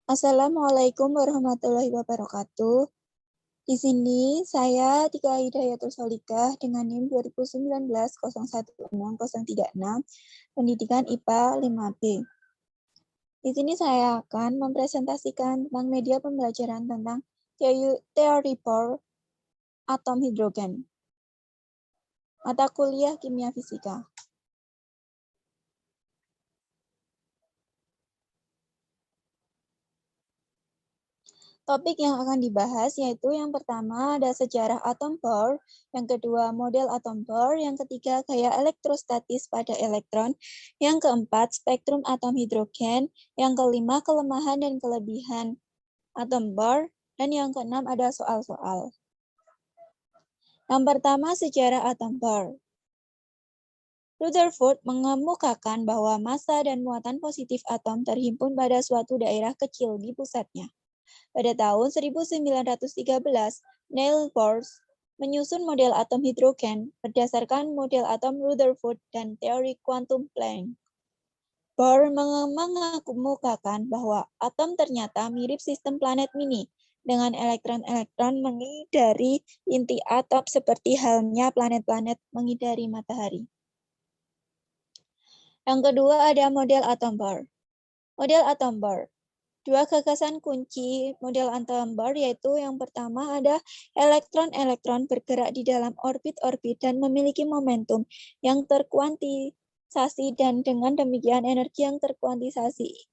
Assalamualaikum warahmatullahi wabarakatuh. Di sini saya Tika Hidayatul Solikah dengan NIM 2019 016036 Pendidikan IPA 5B. Di sini saya akan mempresentasikan tentang media pembelajaran tentang teori Bohr atom hidrogen. Mata kuliah kimia fisika. Topik yang akan dibahas yaitu yang pertama ada sejarah atom Bohr, yang kedua model atom Bohr, yang ketiga gaya elektrostatis pada elektron, yang keempat spektrum atom hidrogen, yang kelima kelemahan dan kelebihan atom Bohr, dan yang keenam ada soal-soal. Yang pertama sejarah atom Bohr. Rutherford mengemukakan bahwa massa dan muatan positif atom terhimpun pada suatu daerah kecil di pusatnya. Pada tahun 1913, Niels Bohr menyusun model atom hidrogen berdasarkan model atom Rutherford dan teori kuantum Planck. Bohr mengemukakan bahwa atom ternyata mirip sistem planet mini dengan elektron-elektron mengitari inti atom seperti halnya planet-planet mengitari matahari. Yang kedua ada model atom Bohr. Model atom Bohr. Dua gagasan kunci model atom Bohr yaitu yang pertama ada elektron-elektron bergerak di dalam orbit-orbit dan memiliki momentum yang terkuantisasi dan dengan demikian energi yang terkuantisasi.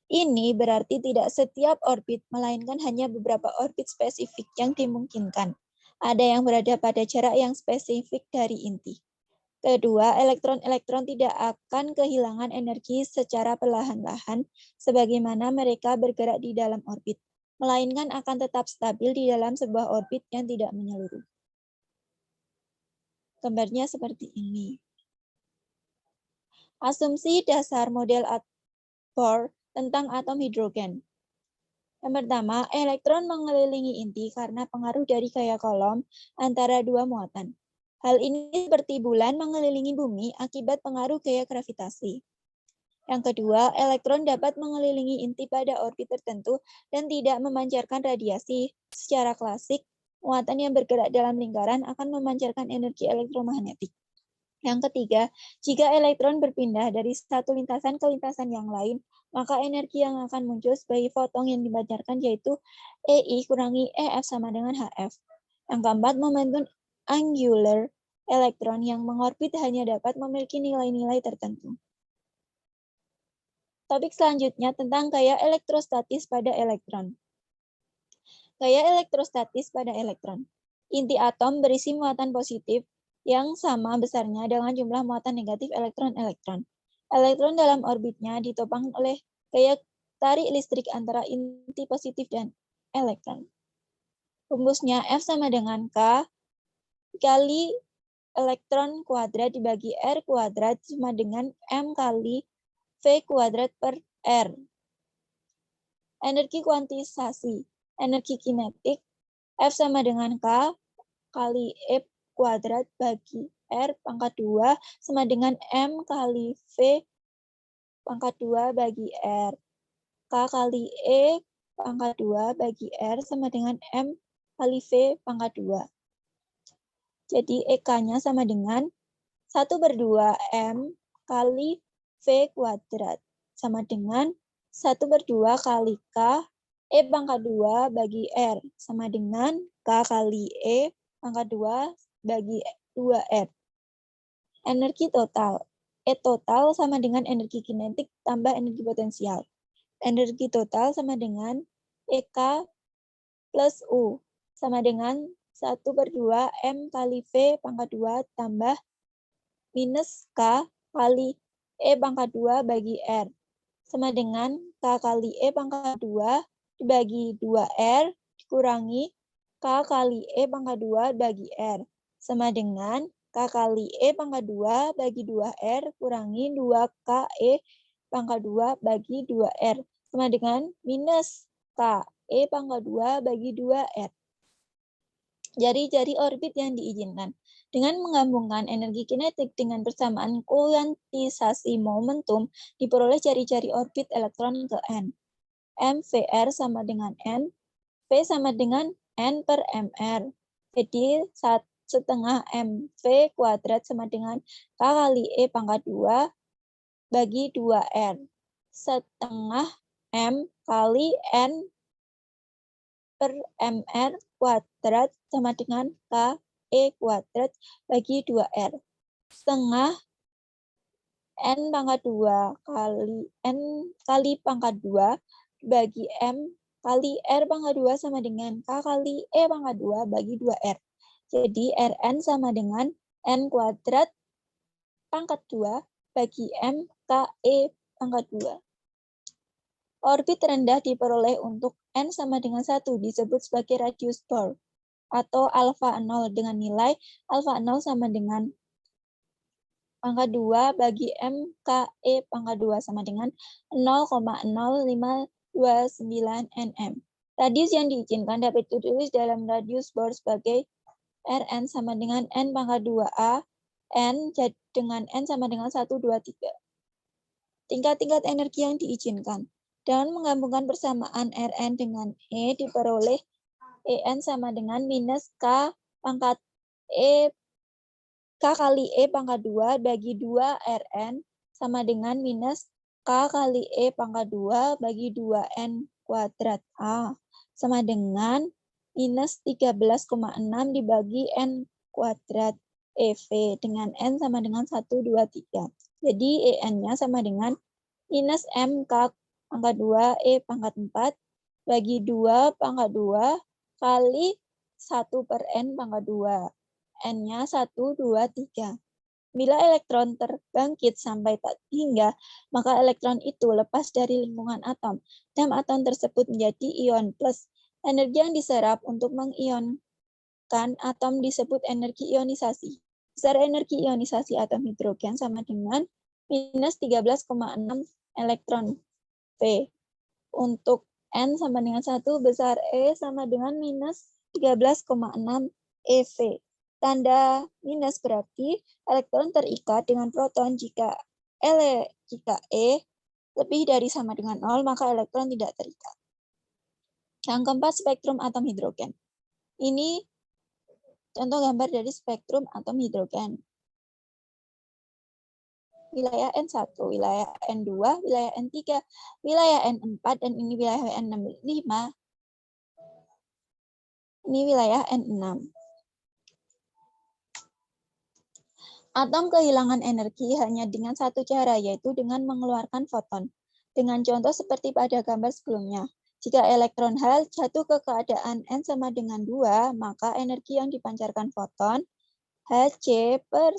Ini berarti tidak setiap orbit, melainkan hanya beberapa orbit spesifik yang dimungkinkan. Ada yang berada pada jarak yang spesifik dari inti. Kedua, elektron-elektron tidak akan kehilangan energi secara perlahan-lahan sebagaimana mereka bergerak di dalam orbit, melainkan akan tetap stabil di dalam sebuah orbit yang tidak menyeluruh. Gambarnya seperti ini. Asumsi dasar model Bohr tentang atom hidrogen. Yang pertama, elektron mengelilingi inti karena pengaruh dari gaya Coulomb antara dua muatan. Hal ini seperti bulan mengelilingi bumi akibat pengaruh gaya gravitasi. Yang kedua, elektron dapat mengelilingi inti pada orbit tertentu dan tidak memancarkan radiasi. Secara klasik, muatan yang bergerak dalam lingkaran akan memancarkan energi elektromagnetik. Yang ketiga, jika elektron berpindah dari satu lintasan ke lintasan yang lain, maka energi yang akan muncul sebagai foton yang dipancarkan yaitu EI kurangi EF sama dengan HF. Yang keempat, momentum angular elektron yang mengorbit hanya dapat memiliki nilai-nilai tertentu. Topik selanjutnya tentang gaya elektrostatis pada elektron. Gaya elektrostatis pada elektron. Inti atom berisi muatan positif yang sama besarnya dengan jumlah muatan negatif elektron-elektron. Elektron dalam orbitnya ditopang oleh gaya tarik listrik antara inti positif dan elektron. Rumusnya F sama dengan K kali elektron kuadrat dibagi R kuadrat sama dengan M kali V kuadrat per R. Energi kuantisasi. Energi kinetik F sama dengan K kali E kuadrat bagi R pangkat 2 sama dengan M kali V pangkat 2 bagi R. K kali E pangkat 2 bagi R sama dengan M kali V pangkat 2. Jadi EK-nya sama dengan 1/2 M kali V kuadrat. Sama dengan 1/2 kali K E pangkat 2 bagi R. Sama dengan K kali E pangkat 2 bagi 2R. Energi total. E total sama dengan energi kinetik tambah energi potensial. Energi total sama dengan EK plus U. Sama dengan 1/2 M kali V pangkat 2 tambah minus K kali E pangkat 2 bagi R. Sama dengan K kali E pangkat 2 dibagi 2R dikurangi K kali E pangkat 2 bagi R. Sama dengan K kali E pangkat 2 bagi 2R kurangi 2K E pangkat 2 bagi 2R. Sama dengan minus K E pangkat 2 bagi 2R. Jari-jari orbit yang diizinkan. Dengan menggabungkan energi kinetik dengan persamaan kuantisasi momentum, diperoleh jari-jari orbit elektron ke N. MVR sama dengan N, V sama dengan N per MR. Jadi, setengah MV kuadrat sama dengan K kali E pangkat 2 bagi 2R. Setengah M kali N per MR kuadrat sama dengan K E kuadrat bagi 2R. Setengah N pangkat 2 kali N kali pangkat 2 bagi M kali R pangkat 2 sama dengan K kali E pangkat 2 bagi 2R. Jadi Rn sama dengan N kuadrat pangkat 2 bagi M K E pangkat 2. Orbit rendah diperoleh untuk N sama dengan 1 disebut sebagai radius Bohr atau alfa 0 dengan nilai alfa 0 sama dengan pangkat 2 bagi MKE pangkat 2 sama dengan 0,0529 nm. Radius yang diizinkan dapat ditulis dalam radius Bohr sebagai Rn sama dengan N pangkat 2A, N dengan N sama dengan 1, 2, 3. Tingkat-tingkat energi yang diizinkan. Dengan menggabungkan persamaan Rn dengan E diperoleh En sama dengan minus K pangkat E K kali E pangkat 2 bagi 2 Rn sama dengan minus K kali E pangkat 2 bagi 2N kuadrat A sama dengan minus 13,6 dibagi N kuadrat EV dengan N sama dengan 1, 2, 3. Jadi En-nya sama dengan minus MK pangkat 2 E pangkat 4 bagi 2 pangkat 2 kali 1 per N pangkat 2. N-nya 1, 2, 3. Bila elektron terbangkit sampai tak hingga, maka elektron itu lepas dari lingkungan atom, dan atom tersebut menjadi ion plus. Energi yang diserap untuk mengionkan atom disebut energi ionisasi. Besar energi ionisasi atom hidrogen sama dengan minus 13,6 elektron V. Untuk N sama dengan 1, besar E sama dengan minus 13,6 EV. Tanda minus berarti elektron terikat dengan proton jika E lebih dari sama dengan 0, maka elektron tidak terikat. Yang keempat, spektrum atom hidrogen. Ini contoh gambar dari spektrum atom hidrogen. Wilayah N1, wilayah N2, wilayah N3, wilayah N4, dan ini wilayah N5. Ini wilayah N6. Atom kehilangan energi hanya dengan satu cara, yaitu dengan mengeluarkan foton. Dengan contoh seperti pada gambar sebelumnya. Jika elektron H jatuh ke keadaan N sama dengan 2, maka energi yang dipancarkan foton Hc per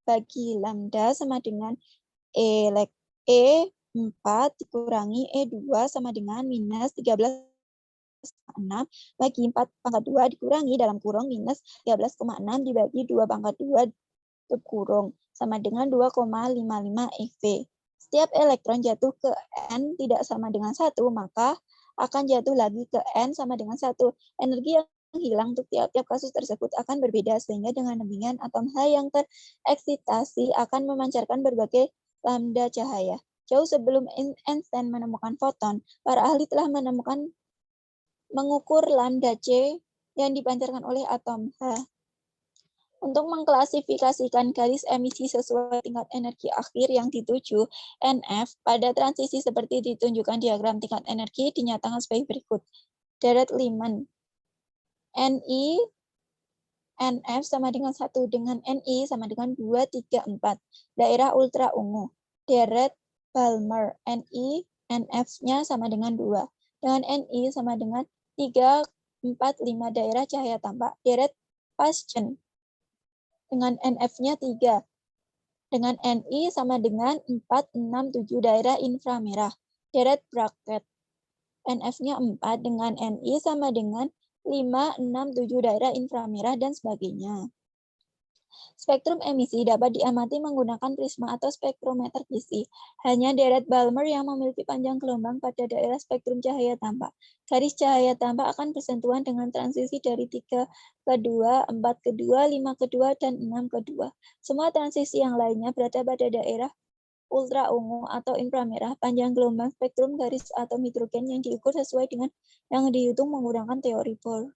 bagi lambda sama dengan E4 dikurangi E2 sama dengan minus 13,6 bagi 4 pangkat 2 dikurangi dalam kurung minus 13,6 dibagi 2 pangkat 2 tutup kurung sama dengan 2,55 eV. Setiap elektron jatuh ke N tidak sama dengan 1, maka akan jatuh lagi ke N sama dengan 1. Energi yang hilang untuk tiap-tiap kasus tersebut akan berbeda, sehingga dengan demikian atom H yang tereksitasi akan memancarkan berbagai lambda cahaya. Jauh sebelum Einstein menemukan foton, para ahli telah mengukur lambda C yang dipancarkan oleh atom H. Untuk mengklasifikasikan garis emisi sesuai tingkat energi akhir yang dituju, NF, pada transisi seperti ditunjukkan diagram tingkat energi dinyatakan sebagai berikut. Deret-Lyman. Ni, NF sama dengan 1, dengan Ni sama dengan 2, 3, 4. Daerah ultra ungu. Deret-Balmer. Ni, NF-nya sama dengan 2. Dengan Ni sama dengan 3, 4, 5 daerah cahaya tampak. Deret-Paschen. Dengan NF-nya 3. Dengan Ni sama dengan 4, 6, 7 daerah inframerah. Deret bracket. NF-nya 4 dengan Ni sama dengan 5, 6, 7 daerah inframerah, dan sebagainya. Spektrum emisi dapat diamati menggunakan prisma atau spektrometer visi. Hanya deret Balmer yang memiliki panjang gelombang pada daerah spektrum cahaya tampak. Garis cahaya tampak akan bersentuhan dengan transisi dari 3 ke 2, 4 ke 2, 5 ke 2, dan 6 ke 2. Semua transisi yang lainnya berada pada daerah ultra ungu atau inframerah, panjang gelombang spektrum garis atom hidrogen yang diukur sesuai dengan yang dihitung menggunakan teori Bohr.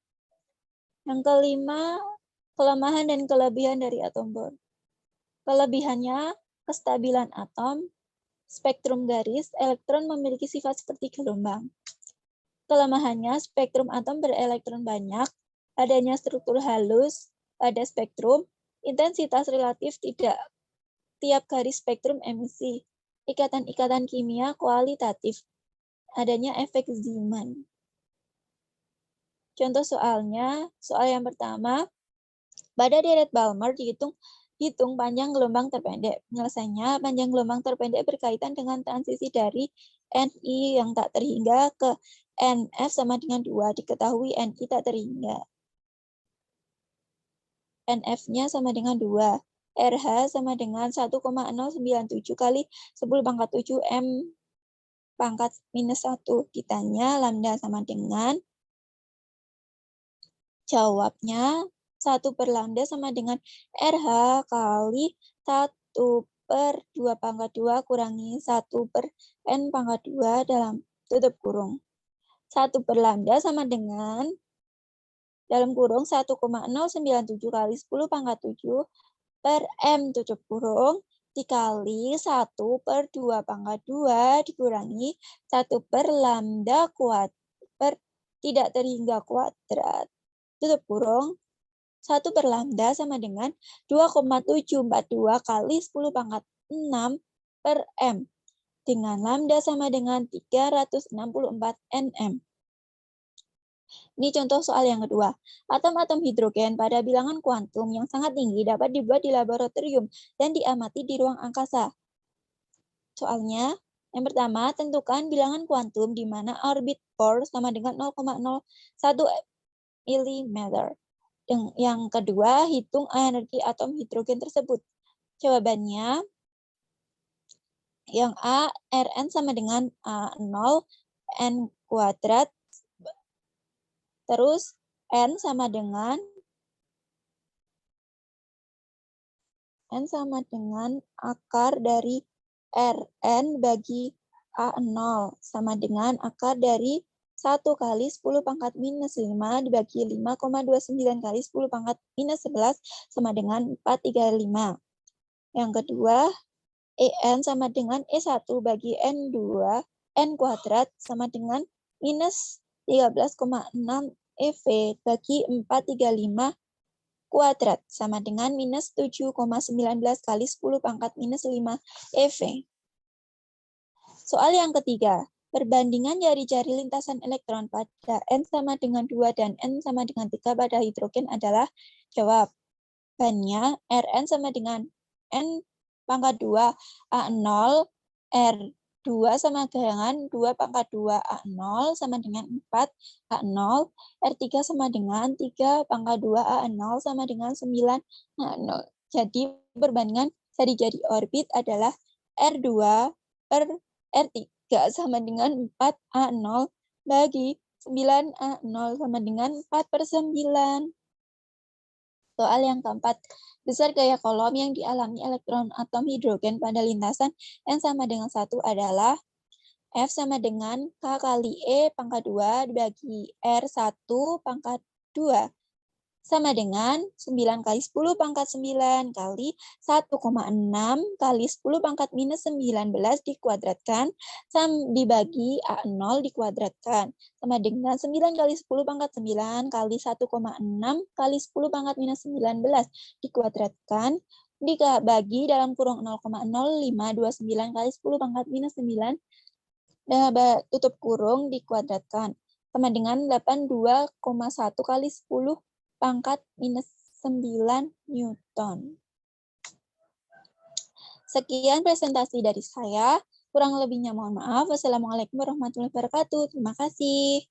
Yang kelima, kelemahan dan kelebihan dari atom Bohr. Kelebihannya, kestabilan atom, spektrum garis, elektron memiliki sifat seperti gelombang. Kelemahannya, spektrum atom berelektron banyak, adanya struktur halus pada spektrum, intensitas relatif tidak tiap garis spektrum emisi, ikatan-ikatan kimia kualitatif, adanya efek Zeeman. Contoh soalnya, soal yang pertama, pada deret Balmer dihitung panjang gelombang terpendek. Penyelesaiannya, panjang gelombang terpendek berkaitan dengan transisi dari Ni yang tak terhingga ke Nf sama dengan 2. Diketahui Ni tak terhingga. Nf-nya sama dengan 2. RH sama dengan 1,097 kali 10 pangkat 7 M pangkat minus 1. Ditanya lambda sama dengan, jawabnya 1 per lambda sama dengan RH kali 1 per 2 pangkat 2 kurangi 1 per N pangkat 2 dalam tutup kurung. 1 per lambda sama dengan dalam kurung 1,097 kali 10 pangkat 7 per M tutup kurung dikali 1 per 2 pangkat 2 dikurangi 1 per lambda kuadrat per tidak terhingga kuadrat tutup kurung 1 per lambda sama dengan 2,742 kali 10 pangkat 6 per M dengan lambda sama dengan 364 nm. Ini contoh soal yang kedua. Atom-atom hidrogen pada bilangan kuantum yang sangat tinggi dapat dibuat di laboratorium dan diamati di ruang angkasa. Soalnya, yang pertama, tentukan bilangan kuantum di mana orbit Bohr sama dengan 0,01 mm. Yang kedua, hitung energi atom hidrogen tersebut. Jawabannya, yang A, Rn sama dengan A0 N kuadrat. Terus N sama dengan akar dari Rn bagi A0 sama dengan akar dari 1 kali 10 pangkat minus 5 dibagi 5,29 kali 10 pangkat minus 11 sama dengan 435. Yang kedua, En sama dengan E1 bagi N2 N kuadrat sama dengan minus 13,6 EV bagi 435 kuadrat sama dengan minus 7,19 kali 10 pangkat minus 5 EV. Soal yang ketiga, perbandingan jari-jari lintasan elektron pada N sama dengan 2 dan N sama dengan 3 pada hidrogen adalah, jawabannya Rn sama dengan N pangkat 2 A0 R2 sama dengan 2 pangkat 2 A0 sama dengan 4 A0 R3 sama dengan 3 pangkat 2 A0 sama dengan 9 A0. Jadi perbandingan jari-jari orbit adalah R2 per R3 sama dengan 4 A0 bagi 9 A0 sama dengan 4 per 9. Soal yang keempat, besar gaya kolom yang dialami elektron atom hidrogen pada lintasan N sama dengan 1 adalah F sama dengan K kali E pangkat 2 dibagi R1 pangkat 2 sama dengan 9 kali 10 pangkat 9 kali 1,6 kali 10 pangkat minus 19 dikuadratkan dibagi A0 dikuadratkan sama dengan 9 kali 10 pangkat 9 kali 1,6 kali 10 pangkat minus 19 dikuadratkan dibagi dalam kurung 0,0529 kali 10 pangkat minus 9 tutup kurung dikuadratkan sama dengan 82,1 kali 10 pangkat minus 9 Newton. Sekian presentasi dari saya. Kurang lebihnya mohon maaf. Wassalamualaikum warahmatullahi wabarakatuh. Terima kasih.